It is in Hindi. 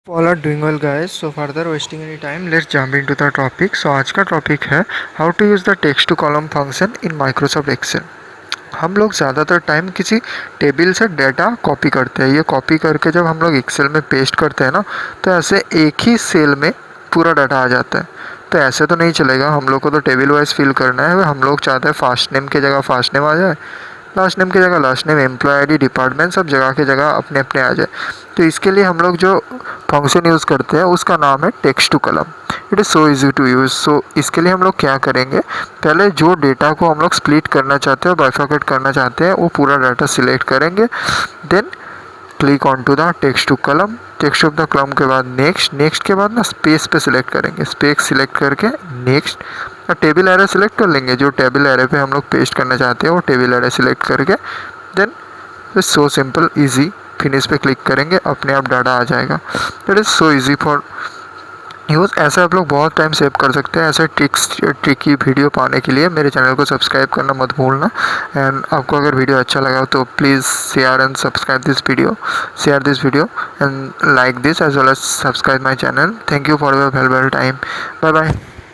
All are doing well guys. So further wasting any time, let's jump into the topic. So आज का टॉपिक है how to use the text to column function in Microsoft Excel. हम लोग ज़्यादातर टाइम किसी टेबल से डेटा कॉपी करते हैं। ये कॉपी करके जब हम लोग एक्सेल में पेस्ट करते हैं ना, तो ऐसे एक ही सेल में पूरा डाटा आ जाता है। तो ऐसे तो नहीं चलेगा, हम लोग को तो टेबल वाइज फिल करना है। हम लोग चाहते हैं फास्ट नेम की जगह फास्ट नेम आ जाए, लास्ट नेम की जगह last name, employee ID, department सब जगह की जगह अपने अपने आ जाए। तो इसके लिए हम लोग जो फंक्शन यूज़ करते हैं उसका नाम है text to column. It is so easy to use. So इसके लिए हम लोग क्या करेंगे, पहले जो डेटा को हम लोग स्प्लिट करना चाहते हैं, बाइफरकेट करना चाहते हैं, वो पूरा डाटा सिलेक्ट करेंगे। Then click on to the text to column. Text of the column के बाद नेक्स्ट के बाद ना स्पेस पे सिलेक्ट करेंगे। स्पेस सिलेक्ट करके नेक्स्ट टेबल एरे सिलेक्ट कर लेंगे। जो टेबल एरे पे हम लोग पेस्ट करना चाहते हैं वो टेबल एरे सिलेक्ट करके then so simple easy finish पे क्लिक करेंगे, अपने आप डाटा आ जाएगा। That is so easy for use. ऐसे आप लोग बहुत टाइम सेव कर सकते हैं। ऐसे ट्रिकी वीडियो पाने के लिए मेरे चैनल को सब्सक्राइब करना मत भूलना। एंड आपको अगर वीडियो अच्छा लगा तो please share and subscribe this video, share this video and like this as well as subscribe my channel. Thank you for your valuable time. Bye bye.